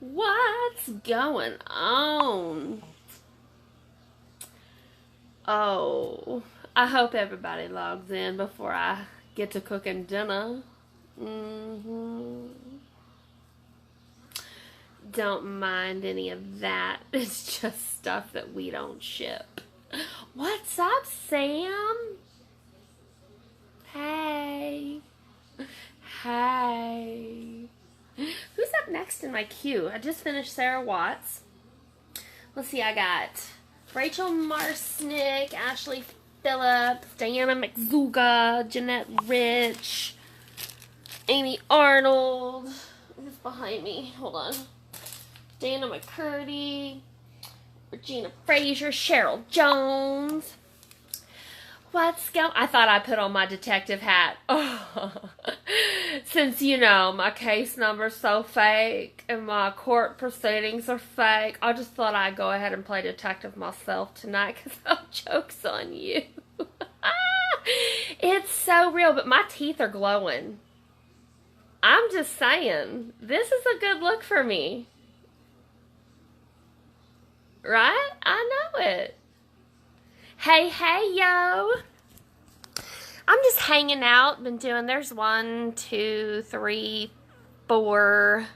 What's going on? Oh, I hope everybody logs in before I get to cooking dinner. hmm Don't mind any of that. It's just stuff that we don't ship. What's up, Sam? Hey. Hey. Who's up next in my queue? I just finished Sarah Watts. Let's see, I got Rachel Marsnick, Ashley Phillips, Diana McZuga, Jeanette Rich, Amy Arnold. Who's behind me? Hold on. Dana McCurdy, Regina Frazier, Cheryl Jones. What's going? I thought I put on my detective hat. Oh. Since, my case number's so fake and my court proceedings are fake, I just thought I'd go ahead and play detective myself tonight because no joke's on you. It's so real, but my teeth are glowing. I'm just saying, this is a good look for me. Right? I know it. Hey, yo. I'm just hanging out. Been doing, there's 1, 2, 3, 4.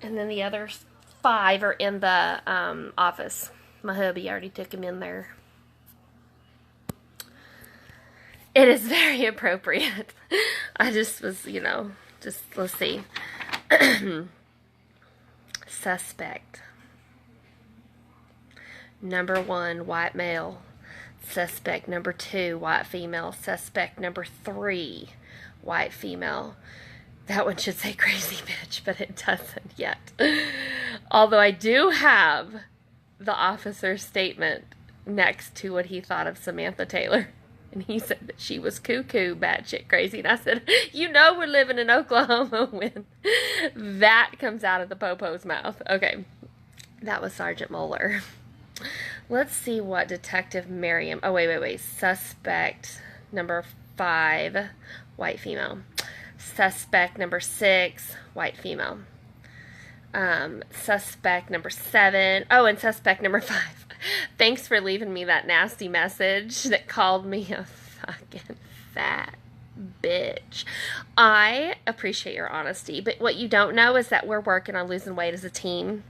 And then the other 5 are in the office. My hubby already took him in there. It is very appropriate. I just was, let's see. Suspect. Number 1, white male. Suspect number 2, white female. Suspect number 3, white female. That one should say crazy bitch, but it doesn't yet. Although I do have the officer's statement next to what he thought of Samantha Taylor. And he said that she was cuckoo, batshit crazy. And I said, we're living in Oklahoma when that comes out of the popo's mouth. Okay, that was Sergeant Moeller. Let's see what Detective Merriam... Oh, wait. Suspect number 5, white female. Suspect number 6, white female. Suspect number 7. Oh, and suspect number 5. Thanks for leaving me that nasty message that called me a fucking fat bitch. I appreciate your honesty, but what you don't know is that we're working on losing weight as a team.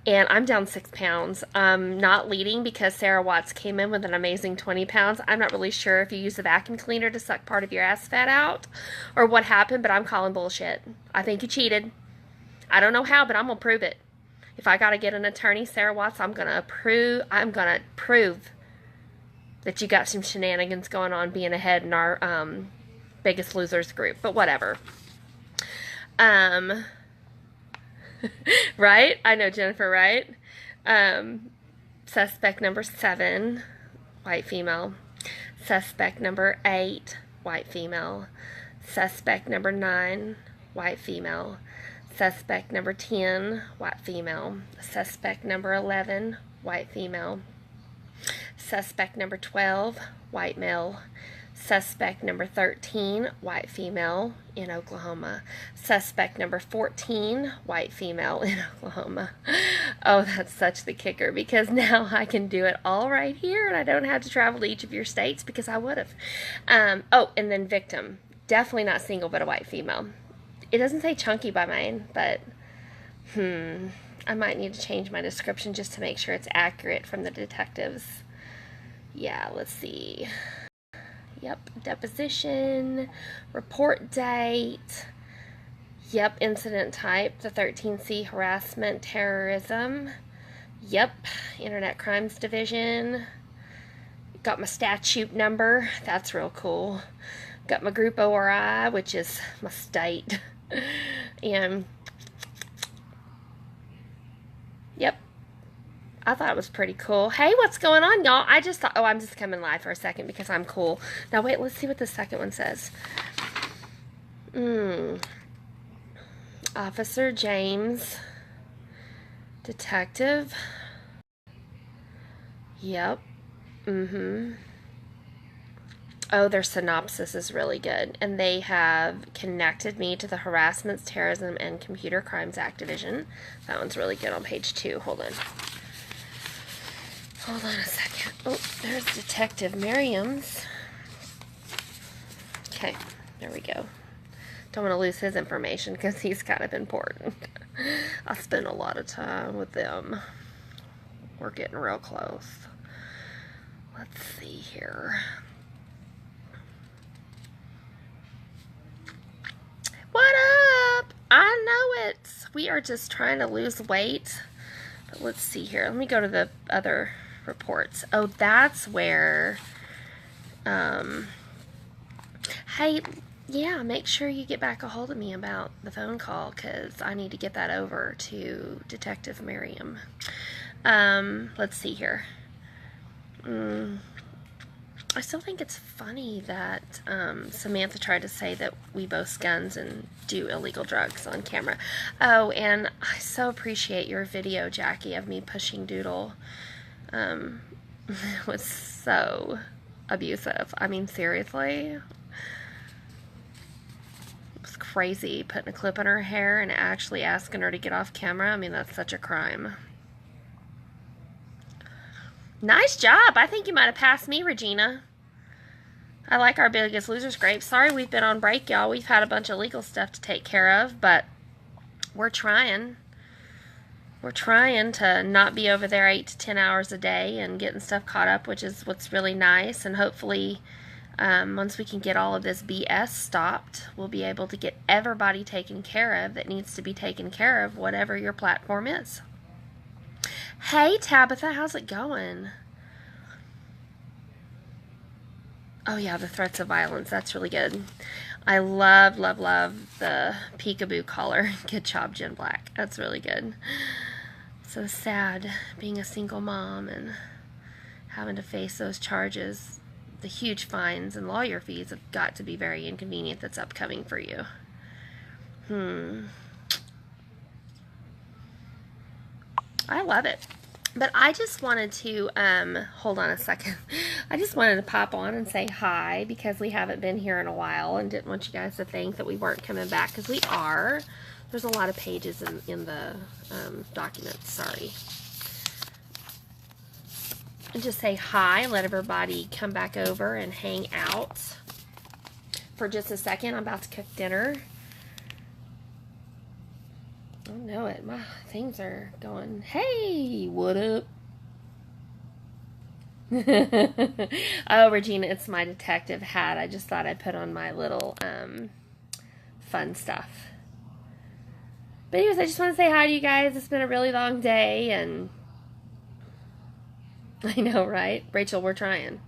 And I'm down 6 pounds. I'm not leading because Sarah Watts came in with an amazing 20 pounds. I'm not really sure if you use a vacuum cleaner to suck part of your ass fat out or what happened, but I'm calling bullshit. I think you cheated. I don't know how, but I'm going to prove it. If I got to get an attorney, Sarah Watts, I'm going to prove that you got some shenanigans going on being ahead in our Biggest Losers group. But whatever. Right? I know, Jennifer, right? Suspect number 7, white female. Suspect number 8, white female. Suspect number 9, white female. Suspect number 10, white female. Suspect number 11, white female. Suspect number 12, white male. Suspect number 13, white female in Oklahoma. Suspect number 14, white female in Oklahoma. Oh, that's such the kicker because now I can do it all right here and I don't have to travel to each of your states because I would have. Oh, and then victim. Definitely not single, but a white female. It doesn't say chunky by mine, but I might need to change my description just to make sure it's accurate from the detectives. Yeah, let's see. Yep, deposition, report date. Yep, incident type, the 13C, harassment, terrorism. Yep, Internet Crimes Division. Got my statute number, that's real cool. Got my group ORI, which is my state. And, yep. I thought it was pretty cool. Hey, what's going on, y'all? I just thought, I'm just coming live for a second because I'm cool. Now, wait, let's see what the second one says. Officer James. Detective. Yep. Oh, their synopsis is really good. And they have connected me to the Harassment, Terrorism, and Computer Crimes Act Division. That one's really good on page 2. Hold on. Hold on a second. Oh, there's Detective Merriam's. Okay, there we go. Don't want to lose his information because he's kind of important. I spend a lot of time with them. We're getting real close. Let's see here. What up? I know it. We are just trying to lose weight. But let's see here. Let me go to the other reports. Oh, that's where... Hey, yeah, make sure you get back a hold of me about the phone call, because I need to get that over to Detective Merriam. Let's see here. I still think it's funny that Samantha tried to say that we boast guns and do illegal drugs on camera. Oh, and I so appreciate your video, Jackie, of me pushing Doodle. It was so abusive. I mean, seriously. It was crazy putting a clip in her hair and actually asking her to get off camera. I mean, that's such a crime. Nice job. I think you might have passed me, Regina. I like our Biggest Loser scrape. Sorry we've been on break, y'all. We've had a bunch of legal stuff to take care of, but we're trying. We're trying to not be over there 8 to 10 hours a day and getting stuff caught up, which is what's really nice. And hopefully, once we can get all of this BS stopped, we'll be able to get everybody taken care of that needs to be taken care of, whatever your platform is. Hey, Tabitha, how's it going? Oh, yeah, the threats of violence. That's really good. I love, love, love the peekaboo collar. Good job, Jen Black. That's really good. So sad being a single mom and having to face those charges. The huge fines and lawyer fees have got to be very inconvenient that's upcoming for you. I love it. But I just wanted to, hold on a second. I just wanted to pop on and say hi because we haven't been here in a while and didn't want you guys to think that we weren't coming back, because we are. There's a lot of pages in the documents, sorry. And just say hi and let everybody come back over and hang out for just a second. I'm about to cook dinner. I know it. My things are going, hey, what up? Oh, Regina, it's my detective hat. I just thought I'd put on my little fun stuff. But anyways, I just want to say hi to you guys. It's been a really long day, and I know, right? Rachel, we're trying.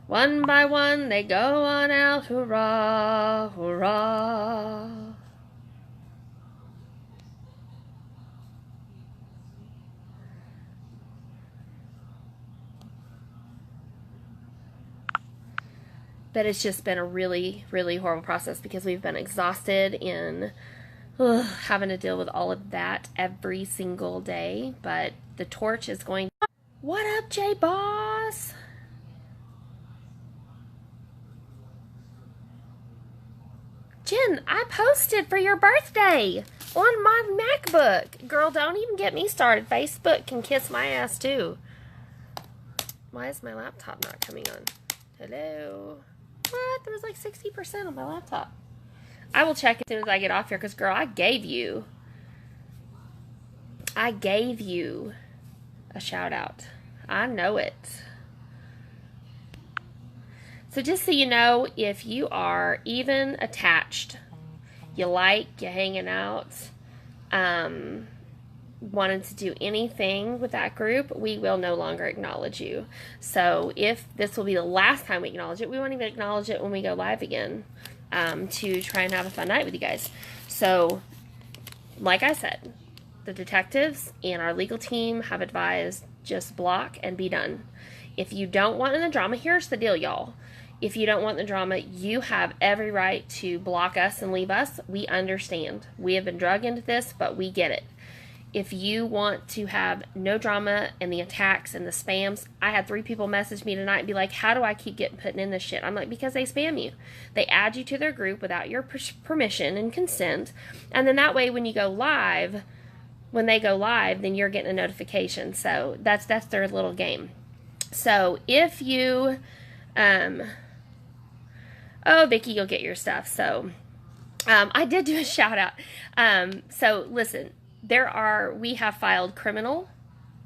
One by one, they go on out. Hurrah, hurrah. But it's just been a really, really horrible process because we've been exhausted in having to deal with all of that every single day. But the torch is going... What up, J-Boss? Jen, I posted for your birthday on my MacBook. Girl, don't even get me started. Facebook can kiss my ass, too. Why is my laptop not coming on? Hello? What? There was like 60% on my laptop. I will check as soon as I get off here because, girl, I gave you a shout out. I know it. So just so you know, if you are even attached, you hanging out, wanted to do anything with that group, we will no longer acknowledge you. So if this will be the last time we acknowledge it, we won't even acknowledge it when we go live again, to try and have a fun night with you guys. So, like I said, the detectives and our legal team have advised just block and be done. If you don't want the drama, here's the deal, y'all. If you don't want the drama, you have every right to block us and leave us. We understand. We have been drug into this, but we get it. if you want to have no drama and the attacks and the spams, I had 3 people message me tonight and be like, how do I keep getting put in this shit? I'm like, because they spam you. They add you to their group without your permission and consent. And then that way when you go live, when they go live, then you're getting a notification. So that's their little game. So if you, oh, Vicki, you'll get your stuff. So I did do a shout out. So listen, we have filed criminal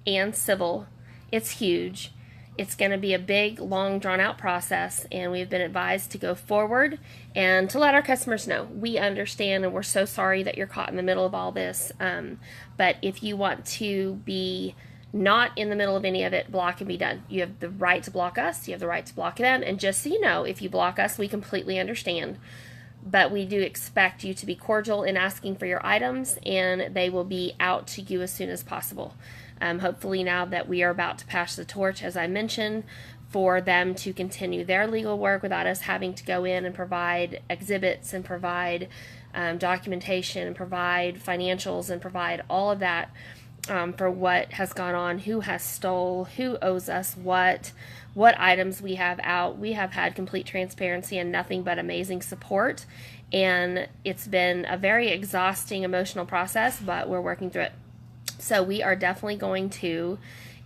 and civil. It's huge. It's going to be a big, long, drawn-out process, and we've been advised to go forward and to let our customers know. We understand, and we're so sorry that you're caught in the middle of all this. But if you want to be not in the middle of any of it, block and be done. You have the right to block us. You have the right to block them. And just so you know, if you block us, we completely understand. But we do expect you to be cordial in asking for your items, and they will be out to you as soon as possible. Hopefully now that we are about to pass the torch, as I mentioned, for them to continue their legal work without us having to go in and provide exhibits and provide documentation and provide financials and provide all of that for what has gone on, who has stole, who owes us what items we have out. We have had complete transparency and nothing but amazing support, and it's been a very exhausting emotional process, but we're working through it. So we are definitely going to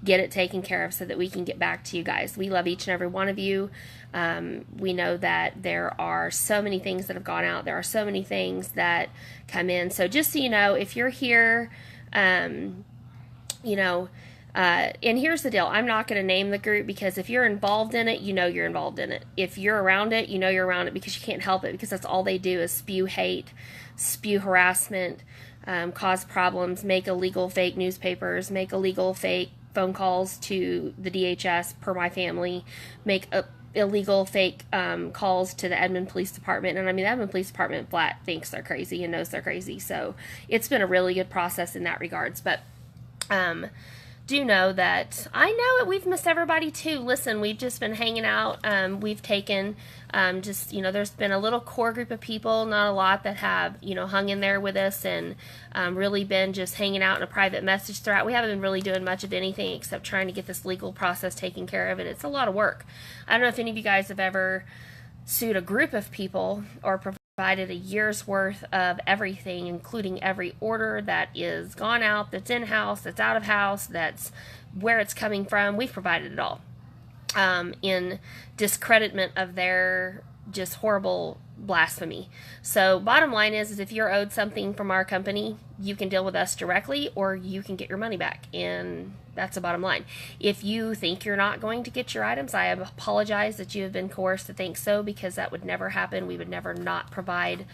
get it taken care of so that we can get back to you guys. We love each and every one of you. We know that there are so many things that have gone out. There are so many things that come in. So just so you know, if you're here, and here's the deal. I'm not going to name the group, because if you're involved in it, you know you're involved in it. If you're around it, you know you're around it, because you can't help it, because that's all they do is spew hate, spew harassment, cause problems, make illegal fake newspapers, make illegal fake phone calls to the DHS per my family, make illegal fake calls to the Edmond Police Department. And I mean, the Edmond Police Department flat thinks they're crazy and knows they're crazy. So it's been a really good process in that regards. But do know that I know it. We've missed everybody too. Listen, we've just been hanging out. We've taken there's been a little core group of people, not a lot, that have hung in there with us and really been just hanging out in a private message thread. We haven't been really doing much of anything except trying to get this legal process taken care of, and it's a lot of work. I don't know if any of you guys have ever sued a group of people or provided a year's worth of everything, including every order that is gone out, that's in-house, that's out of house, that's where it's coming from. We've provided it all in discreditment of their just horrible blasphemy. So bottom line is if you're owed something from our company, you can deal with us directly, or you can get your money back, and that's the bottom line. If you think you're not going to get your items, I apologize that you have been coerced to think so, because that would never happen. We would never not provide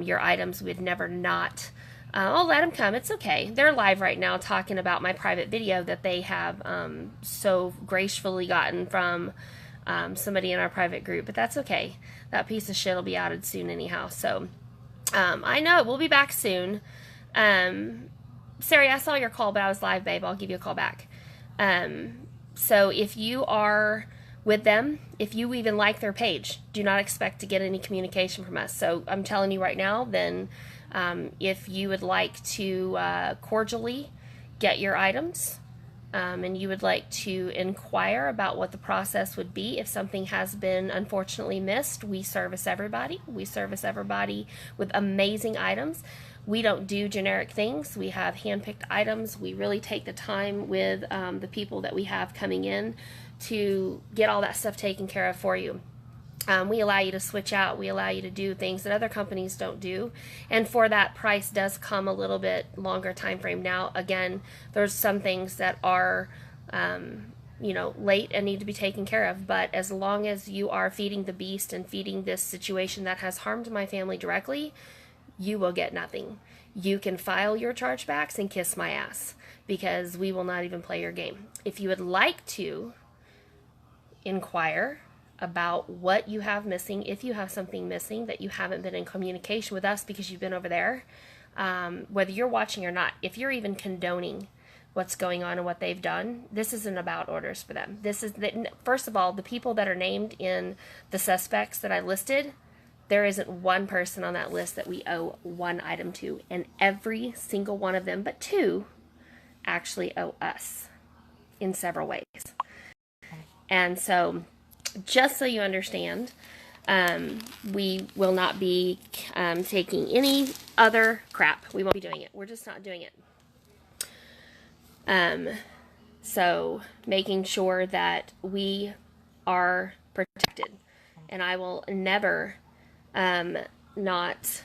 your items. We would never not let them come. It's okay. They're live right now talking about my private video that they have so gracefully gotten from somebody in our private group, but that's okay. That piece of shit will be outed soon anyhow. So I know we'll be back soon. Sari, I saw your call, but I was live, babe. I'll give you a call back. So if you are with them, if you even like their page, do not expect to get any communication from us. So I'm telling you right now, then if you would like to cordially get your items, and you would like to inquire about what the process would be if something has been unfortunately missed, we service everybody. We service everybody with amazing items. We don't do generic things. We have hand-picked items. We really take the time with the people that we have coming in to get all that stuff taken care of for you. We allow you to switch out. We allow you to do things that other companies don't do. And for that, price does come a little bit longer time frame. Now, again, there's some things that are, late and need to be taken care of. But as long as you are feeding the beast and feeding this situation that has harmed my family directly, you will get nothing. You can file your chargebacks and kiss my ass, because we will not even play your game. If you would like to inquire about what you have missing, if you have something missing that you haven't been in communication with us because you've been over there, whether you're watching or not, if you're even condoning what's going on and what they've done, this isn't about orders for them. This is first of all, the people that are named in the suspects that I listed, there isn't one person on that list that we owe one item to, and every single one of them but two actually owe us in several ways. And so, just so you understand, we will not be taking any other crap. We won't be doing it. We're just not doing it. So making sure that we are protected, and I will never not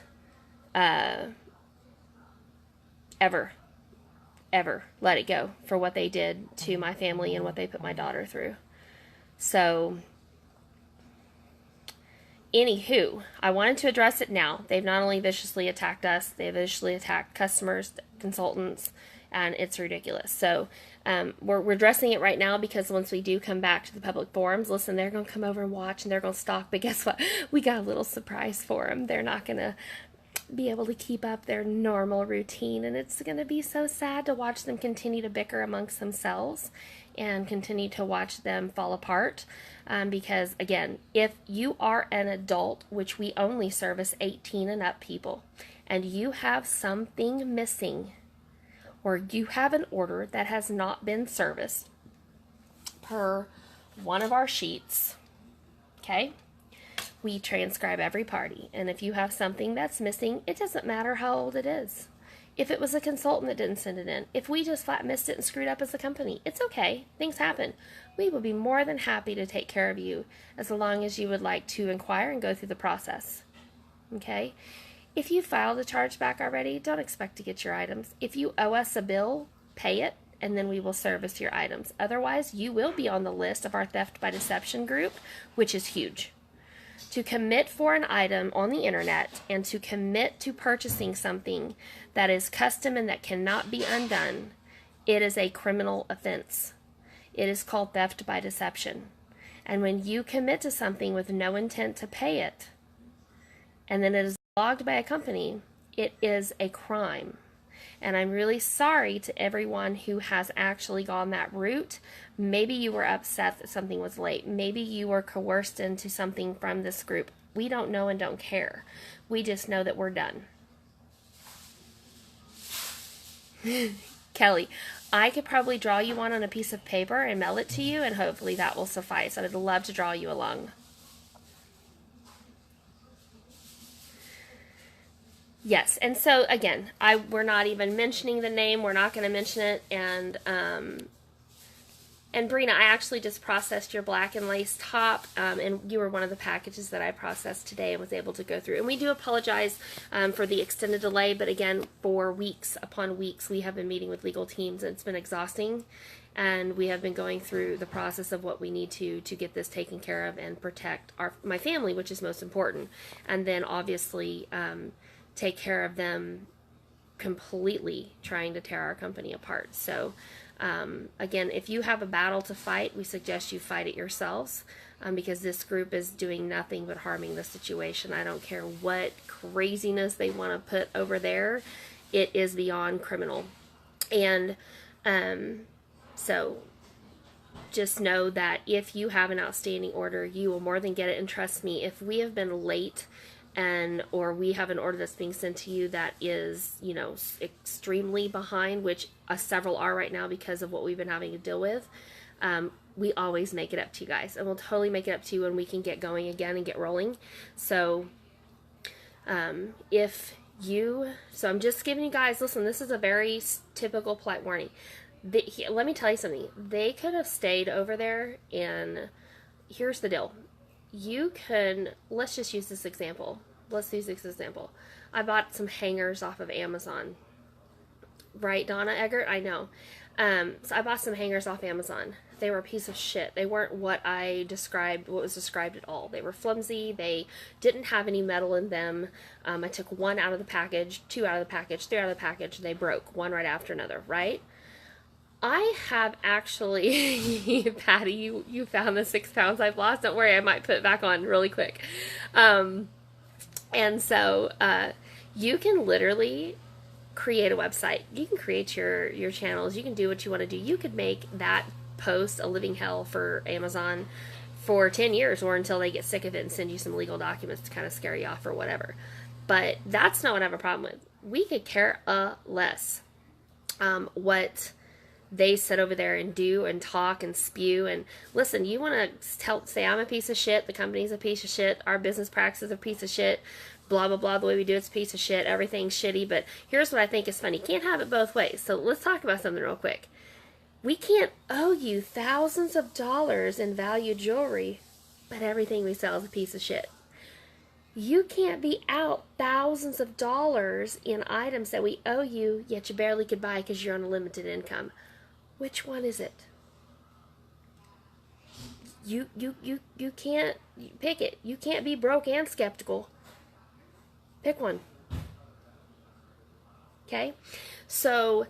ever let it go for what they did to my family and what they put my daughter through. So anywho, I wanted to address it now. They've not only viciously attacked us, they've viciously attacked customers, consultants, and it's ridiculous. So we're addressing it right now because once we do come back to the public forums, listen, they're going to come over and watch and they're going to stalk, but guess what? We got a little surprise for them. They're not going to be able to keep up their normal routine, and it's going to be so sad to watch them continue to bicker amongst themselves and continue to watch them fall apart. Because again, if you are an adult, which we only service 18 and up people, and you have something missing, or you have an order that has not been serviced per one of our sheets, okay, we transcribe every party. And if you have something that's missing, it doesn't matter how old it is. If it was a consultant that didn't send it in, if we just flat missed it and screwed up as a company, it's okay. Things happen. We will be more than happy to take care of you as long as you would like to inquire and go through the process. Okay? If you filed a chargeback already, don't expect to get your items. If you owe us a bill, pay it, and then we will service your items. Otherwise, you will be on the list of our theft by deception group, which is huge. To commit for an item on the internet and to commit to purchasing something that is custom and that cannot be undone, it is a criminal offense. It is called theft by deception. And when you commit to something with no intent to pay it, and then it is logged by a company, it is a crime. And I'm really sorry to everyone who has actually gone that route. Maybe you were upset that something was late. Maybe you were coerced into something from this group. We don't know and don't care. We just know that we're done. Kelly, I could probably draw you one on a piece of paper and mail it to you, and hopefully that will suffice. I would love to draw you along. Yes, and so again, we're not even mentioning the name. We're not going to mention it. And Brina, I actually just processed your black and lace top, and you were one of the packages that I processed today and was able to go through. And we do apologize for the extended delay, but again, for weeks upon weeks, we have been meeting with legal teams, and it's been exhausting. And we have been going through the process of what we need to get this taken care of and protect my family, which is most important. And then obviously take care of them completely trying to tear our company apart. So again, if you have a battle to fight, we suggest you fight it yourselves, because this group is doing nothing but harming the situation. I don't care what craziness they want to put over there. It is beyond criminal. And so just know that if you have an outstanding order, you will more than get it. And trust me, if we have been late or we have an order that's being sent to you that is, you know, extremely behind, which several are right now because of what we've been having to deal with, we always make it up to you guys, and we'll totally make it up to you when we can get going again and get rolling. So I'm just giving you guys, listen, this is a very typical polite warning. Let me tell you something. They could have stayed over there, and here's the deal. Let's just use this example. Let's use this example. I bought some hangers off of Amazon. Right, Donna Eggert? I know. So I bought some hangers off Amazon. They were a piece of shit. They weren't what was described at all. They were flimsy. They didn't have any metal in them. I took one out of the package, two out of the package, three out of the package. They broke one right after another, right? I have actually, Patty, you found the 6 pounds I've lost. Don't worry, I might put it back on really quick. And so you can literally create a website. You can create your channels. You can do what you want to do. You could make that post a living hell for Amazon for 10 years or until they get sick of it and send you some legal documents to kind of scare you off or whatever. But that's not what I have a problem with. We could care less what they sit over there and do and talk and spew. And listen, you want to say I'm a piece of shit, the company's a piece of shit, our business practice is a piece of shit, blah, blah, blah, the way we do it's a piece of shit, everything's shitty. But here's what I think is funny. You can't have it both ways. So let's talk about something real quick. We can't owe you thousands of dollars in valued jewelry, but everything we sell is a piece of shit. You can't be out thousands of dollars in items that we owe you, yet you barely could buy because you're on a limited income. Which one is it? You can't pick it. You can't be broke and skeptical. Pick one. Okay? So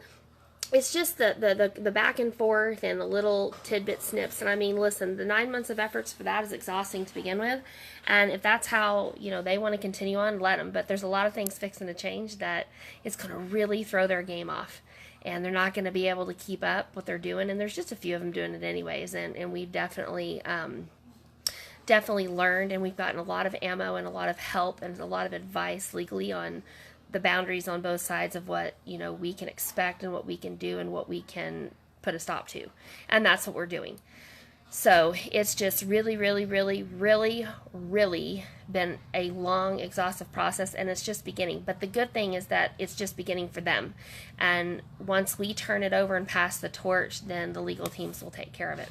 it's just the back and forth and the little tidbit snips. And I mean, listen, the 9 months of efforts for that is exhausting to begin with. And if that's how, they want to continue on, let them. But there's a lot of things fixing to change that it's going to really throw their game off. And they're not going to be able to keep up what they're doing. And there's just a few of them doing it anyways. And we've definitely learned, and we've gotten a lot of ammo and a lot of help and a lot of advice legally on the boundaries on both sides of what, we can expect and what we can do and what we can put a stop to. And that's what we're doing. So it's just really, really, really, really, really been a long, exhaustive process, and it's just beginning. But the good thing is that it's just beginning for them. And once we turn it over and pass the torch, then the legal teams will take care of it.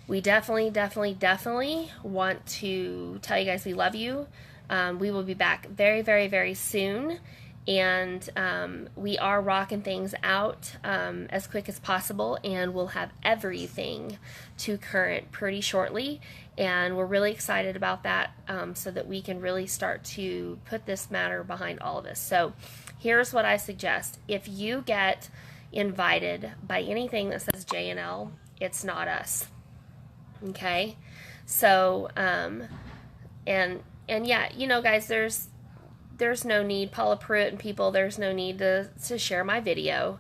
We definitely want to tell you guys we love you. We will be back very, very, very soon. And we are rocking things out as quick as possible, and we'll have everything to current pretty shortly. And we're really excited about that, so that we can really start to put this matter behind all of us. So here's what I suggest. If you get invited by anything that says J&L, it's not us. Okay? So, and yeah, guys, there's no need, Paula Pruitt and people, there's no need to share my video.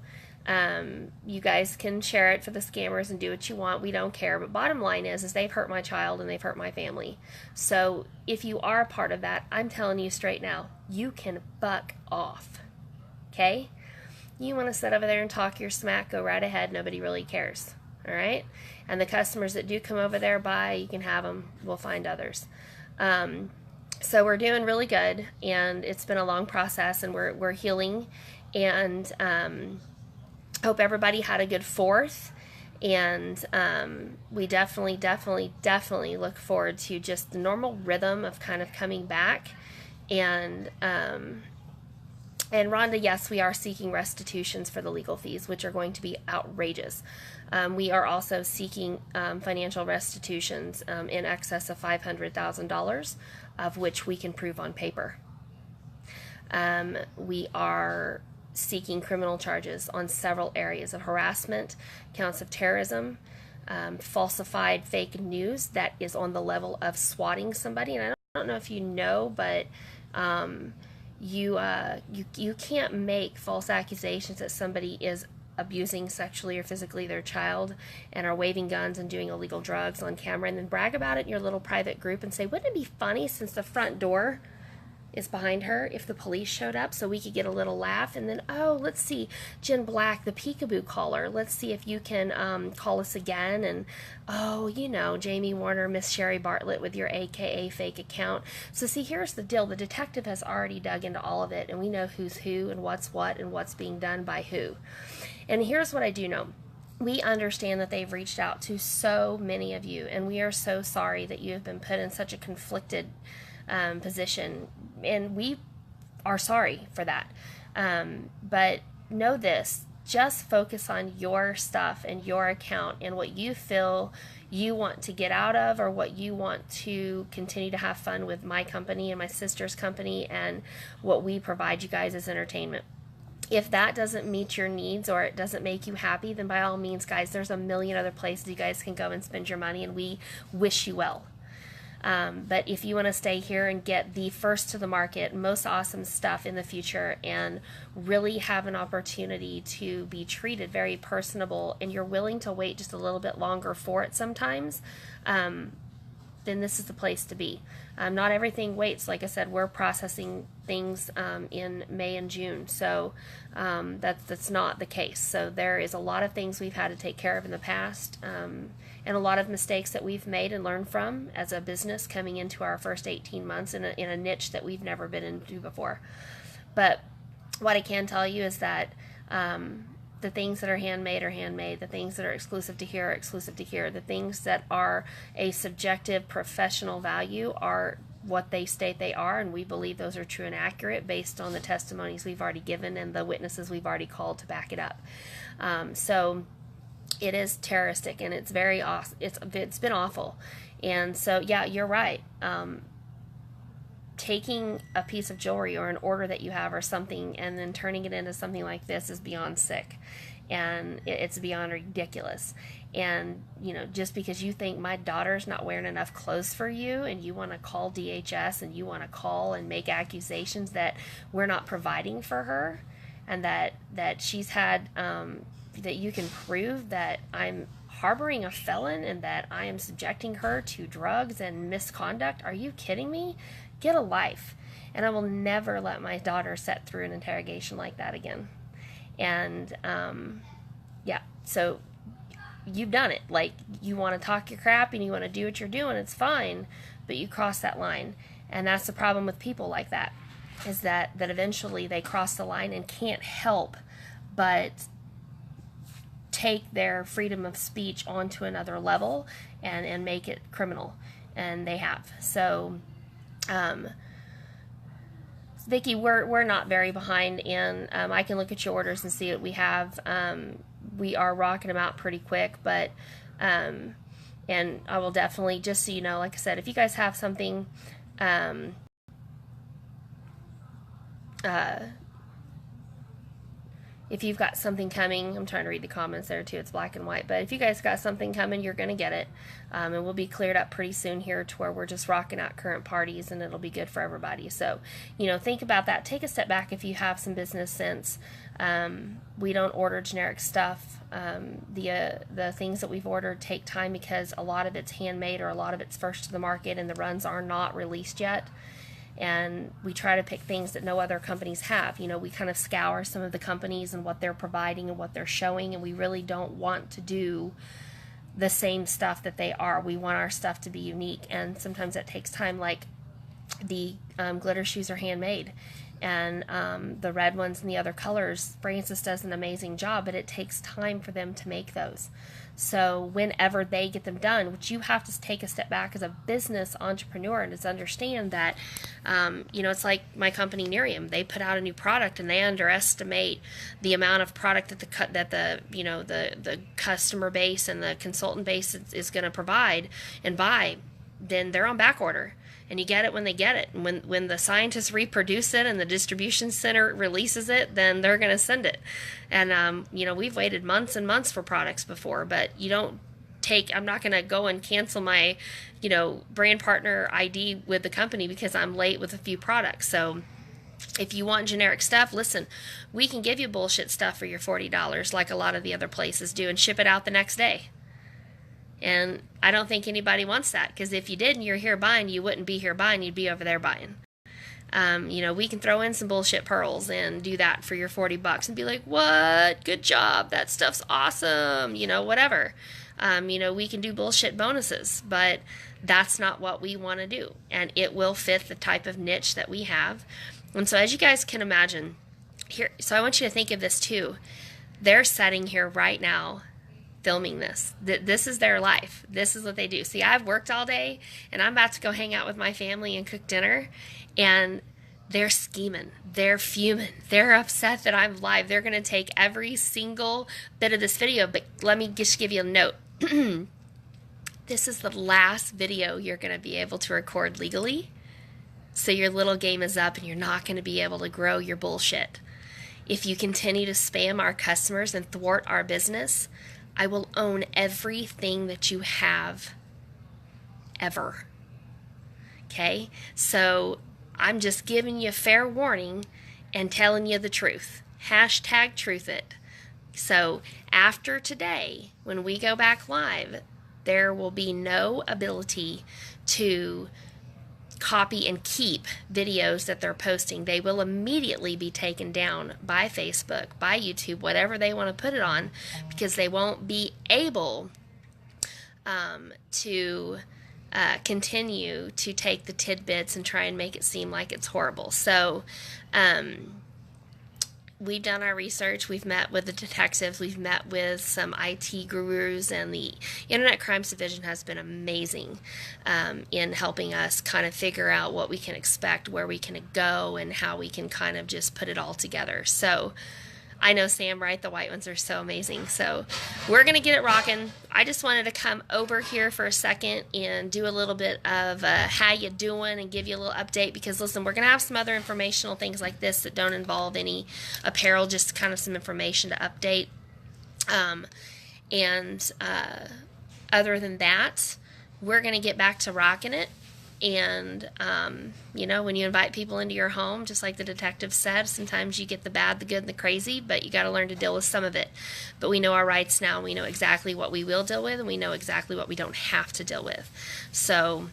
You guys can share it for the scammers and do what you want. We don't care. But bottom line is they've hurt my child and they've hurt my family. So if you are a part of that, I'm telling you straight now, you can buck off. Okay? You want to sit over there and talk your smack, go right ahead. Nobody really cares. All right? And the customers that do come over there, buy, you can have them. We'll find others. So we're doing really good, and it's been a long process, and we're healing, and hope everybody had a good 4th, and we definitely look forward to just the normal rhythm of kind of coming back, and Rhonda, yes, we are seeking restitutions for the legal fees, which are going to be outrageous. We are also seeking financial restitutions in excess of $500,000, of which we can prove on paper. We are seeking criminal charges on several areas of harassment, counts of terrorism, falsified fake news that is on the level of swatting somebody. And I don't know if you know, but you can't make false accusations that somebody is abusing sexually or physically their child and are waving guns and doing illegal drugs on camera and then brag about it in your little private group and say, wouldn't it be funny since the front door is behind her if the police showed up so we could get a little laugh? And then, oh, let's see, Jen Black, the peekaboo caller, let's see if you can call us again. And oh, Jamie Warner, Miss Sherry Bartlett with your AKA fake account. So see, here's the deal. The detective has already dug into all of it, and we know who's who and what's what and what's being done by who. And here's what I do know. We understand that they've reached out to so many of you, and we are so sorry that you have been put in such a conflicted position, and we are sorry for that. But know this, just focus on your stuff and your account and what you feel you want to get out of, or what you want to continue to have fun with my company and my sister's company and what we provide you guys as entertainment. If that doesn't meet your needs or it doesn't make you happy, then by all means, guys, there's a million other places you guys can go and spend your money, and we wish you well. But if you want to stay here and get the first to the market, most awesome stuff in the future, and really have an opportunity to be treated very personable, and you're willing to wait just a little bit longer for it sometimes, then this is the place to be. Not everything waits. Like I said, we're processing things in May and June, so that's not the case. So there is a lot of things we've had to take care of in the past, and a lot of mistakes that we've made and learned from as a business coming into our first 18 months in a niche that we've never been into before. But what I can tell you is that the things that are handmade are handmade. The things that are exclusive to here are exclusive to here. The things that are a subjective professional value are what they state they are, and we believe those are true and accurate based on the testimonies we've already given and the witnesses we've already called to back it up. So it is terroristic, and it's very awesome. It's been awful. And so yeah, you're right. Taking a piece of jewelry or an order that you have or something and then turning it into something like this is beyond sick, and it's beyond ridiculous. And just because you think my daughter's not wearing enough clothes for you, and you want to call DHS and you want to call and make accusations that we're not providing for her, and that she's had that you can prove that I'm harboring a felon and that I am subjecting her to drugs and misconduct. Are you kidding me? Get a life. And I will never let my daughter sit through an interrogation like that again. And yeah, so you've done it. Like, you want to talk your crap and you want to do what you're doing, it's fine, but you cross that line. And that's the problem with people like that, is that eventually they cross the line and can't help but take their freedom of speech onto another level and make it criminal. And they have. So Vicki, we're not very behind, and I can look at your orders and see what we have. We are rocking them out pretty quick, but and I will definitely, just so you know, like I said, if you guys have something if you've got something coming, I'm trying to read the comments there too, it's black and white, but if you guys got something coming, you're going to get it, and we'll be cleared up pretty soon here to where we're just rocking out current parties, and it'll be good for everybody. So, think about that. Take a step back if you have some business sense. We don't order generic stuff. The things that we've ordered take time because a lot of it's handmade or a lot of it's first to the market, and the runs are not released yet. And we try to pick things that no other companies have. We kind of scour some of the companies and what they're providing and what they're showing, and we really don't want to do the same stuff that they are. We want our stuff to be unique, and sometimes that takes time. Like the glitter shoes are handmade, and the red ones and the other colors, Francis does an amazing job, but it takes time for them to make those. So whenever they get them done, which you have to take a step back as a business entrepreneur and just understand that, it's like my company Nerium. They put out a new product and they underestimate the amount of product that the customer base and the consultant base is going to provide and buy. Then they're on back order. And you get it when they get it. And when the scientists reproduce it and the distribution center releases it, then they're going to send it. And, we've waited months and months for products before, but I'm not going to go and cancel my, brand partner ID with the company because I'm late with a few products. So if you want generic stuff, listen, we can give you bullshit stuff for your $40 like a lot of the other places do and ship it out the next day. And I don't think anybody wants that, because if you did and you're here buying, you wouldn't be here buying, you'd be over there buying. We can throw in some bullshit pearls and do that for your $40 and be like, what? Good job. That stuff's awesome. Whatever. We can do bullshit bonuses, but that's not what we want to do. And it will fit the type of niche that we have. And so as you guys can imagine, so I want you to think of this too. They're sitting here right now filming this. This is their life. This is what they do. See, I've worked all day and I'm about to go hang out with my family and cook dinner, and they're scheming. They're fuming. They're upset that I'm live. They're going to take every single bit of this video, but let me just give you a note. This is the last video you're going to be able to record legally. So your little game is up and you're not going to be able to grow your bullshit. If you continue to spam our customers and thwart our business, I will own everything that you have ever. Okay? So I'm just giving you a fair warning and telling you the truth. Hashtag truth it. So after today, when we go back live, there will be no ability to copy and keep videos that they're posting. They will immediately be taken down by Facebook, by YouTube, whatever they want to put it on, because they won't be able to continue to take the tidbits and try and make it seem like it's horrible. So we've done our research. We've met with the detectives. We've met with some IT gurus, and the Internet Crimes Division has been amazing in helping us kind of figure out what we can expect, where we can go, and how we can kind of just put it all together. So I know, Sam, right? The white ones are so amazing. So we're going to get it rocking. I just wanted to come over here for a second and do a little bit of how you doing and give you a little update, because, listen, we're going to have some other informational things like this that don't involve any apparel, just kind of some information to update. Other than that, we're going to get back to rocking it. And, when you invite people into your home, just like the detective said, sometimes you get the bad, the good, and the crazy, but you got to learn to deal with some of it. But we know our rights now, and we know exactly what we will deal with, and we know exactly what we don't have to deal with. So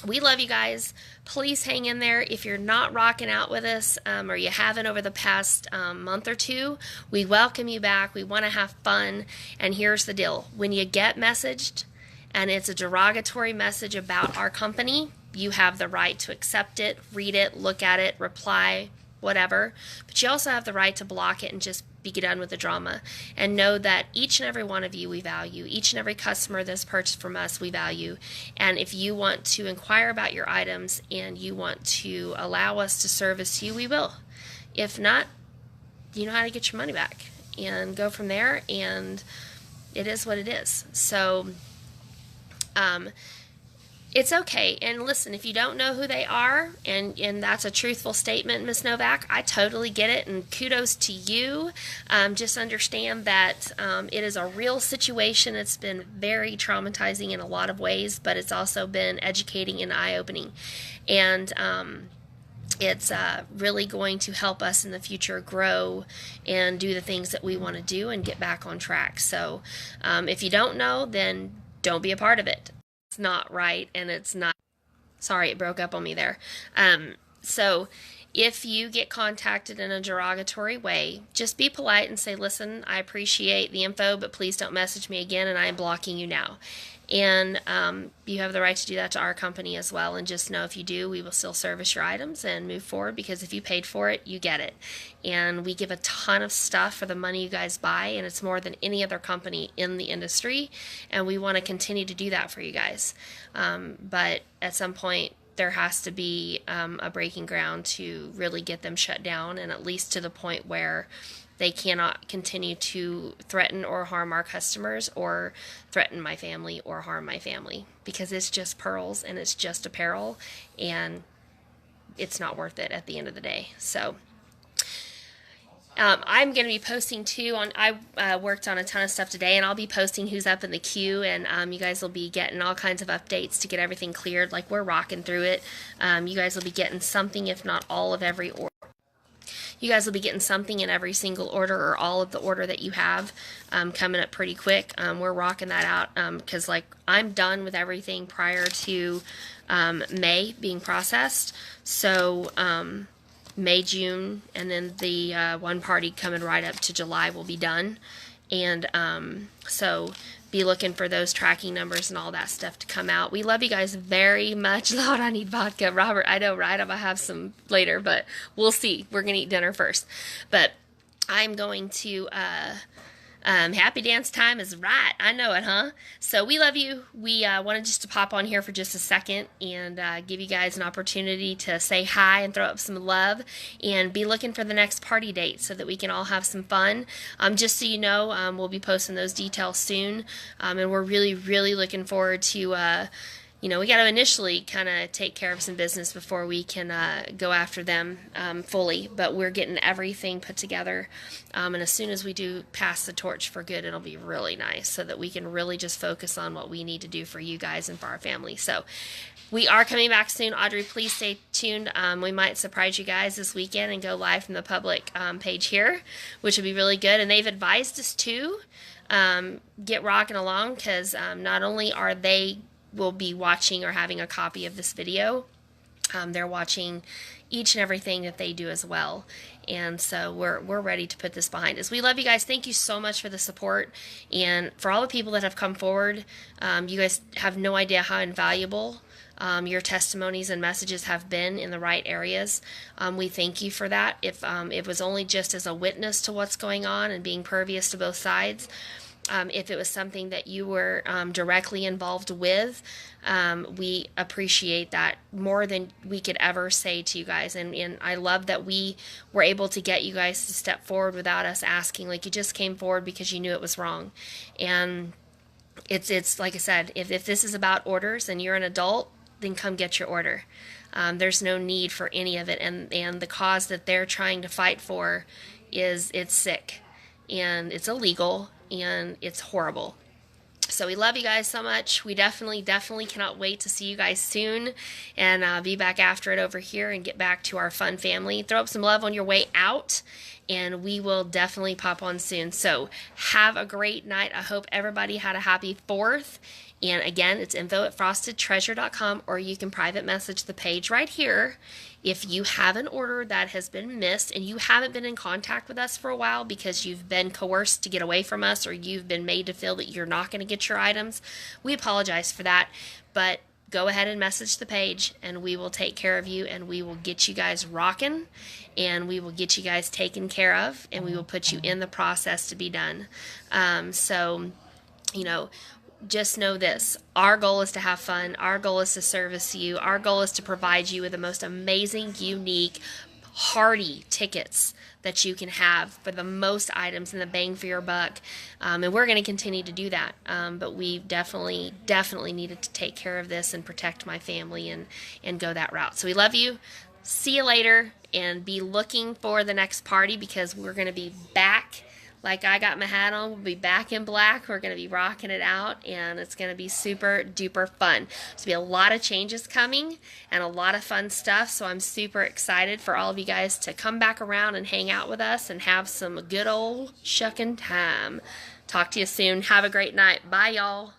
we love you guys. Please hang in there. If you're not rocking out with us, or you haven't over the past month or two, we welcome you back. We want to have fun. And here's the deal. When you get messaged, and it's a derogatory message about our company, you have the right to accept it, read it, look at it, reply, whatever. But you also have the right to block it and just be done with the drama. And know that each and every one of you we value. Each and every customer that's purchased from us we value. And if you want to inquire about your items and you want to allow us to service you, we will. If not, you know how to get your money back and go from there. And it is what it is. So it's okay. And listen, if you don't know who they are, and that's a truthful statement, Miss Novak, I totally get it, and kudos to you. Just understand that it is a real situation. It's been very traumatizing in a lot of ways, but it's also been educating and eye-opening. And it's really going to help us in the future grow and do the things that we want to do and get back on track. So if you don't know, then don't be a part of it. It's not right, and it's not. Sorry, it broke up on me there. So if you get contacted in a derogatory way, just be polite and say, listen, I appreciate the info, but please don't message me again, and I am blocking you now. And you have the right to do that to our company as well. And just know if you do, we will still service your items and move forward, because if you paid for it, you get it. And we give a ton of stuff for the money you guys buy, and it's more than any other company in the industry. And we want to continue to do that for you guys. But at some point, there has to be a breaking ground to really get them shut down, and at least to the point where they cannot continue to threaten or harm our customers, or threaten my family or harm my family, because it's just pearls and it's just apparel, and it's not worth it at the end of the day. So I'm going to be posting too I worked on a ton of stuff today, and I'll be posting who's up in the queue, and you guys will be getting all kinds of updates to get everything cleared. Like, we're rocking through it. You guys will be getting something, if not all of every order. You guys will be getting something in every single order, or all of the order that you have coming up pretty quick. We're rocking that out because I'm done with everything prior to May being processed. So May, June, and then the one party coming right up to July will be done. And so be looking for those tracking numbers and all that stuff to come out. We love you guys very much. Lord, I need vodka. Robert, I know, right? I'm going to have some later, but we'll see. We're going to eat dinner first. But I'm going to... happy dance time is right. I know it, huh? So we love you. We wanted just to pop on here for just a second and give you guys an opportunity to say hi and throw up some love, and be looking for the next party date so that we can all have some fun. Just so you know, we'll be posting those details soon, and we're really, really looking forward to we got to initially kind of take care of some business before we can go after them fully. But we're getting everything put together. And as soon as we do pass the torch for good, it'll be really nice so that we can really just focus on what we need to do for you guys and for our family. So we are coming back soon. Audrey, please stay tuned. We might surprise you guys this weekend and go live from the public page here, which would be really good. And they've advised us to get rocking along, because not only are they will be watching or having a copy of this video, they're watching each and everything that they do as well. And so we're ready to put this behind us. We love you guys. Thank you so much for the support, and for all the people that have come forward. You guys have no idea how invaluable your testimonies and messages have been in the right areas. We thank you for that. If it was only just as a witness to what's going on and being pervious to both sides, if it was something that you were directly involved with, we appreciate that more than we could ever say to you guys. And I love that we were able to get you guys to step forward without us asking. Like, you just came forward because you knew it was wrong. And it's like I said, if this is about orders and you're an adult, then come get your order. There's no need for any of it. And the cause that they're trying to fight for it's sick, and it's illegal, and it's horrible. So we love you guys so much. We definitely cannot wait to see you guys soon, and be back after it over here and get back to our fun family. Throw up some love on your way out, and we will definitely pop on soon. So have a great night. I hope everybody had a happy 4th. And again, it's info@frostedtreasure.com, or you can private message the page right here if you have an order that has been missed and you haven't been in contact with us for a while because you've been coerced to get away from us, or you've been made to feel that you're not going to get your items. We apologize for that, but go ahead and message the page, and we will take care of you, and we will get you guys rocking, and we will get you guys taken care of, and we will put you in the process to be done. Just know this: our goal is to have fun. Our goal is to service you. Our goal is to provide you with the most amazing, unique, hearty tickets that you can have for the most items and the bang for your buck. And we're going to continue to do that. But we definitely needed to take care of this and protect my family and go that route. So we love you. See you later, and be looking for the next party, because we're going to be back. Like I got my hat on, we'll be back in black. We're going to be rocking it out, and it's going to be super duper fun. There's going to be a lot of changes coming and a lot of fun stuff, so I'm super excited for all of you guys to come back around and hang out with us and have some good old shucking time. Talk to you soon. Have a great night. Bye, y'all.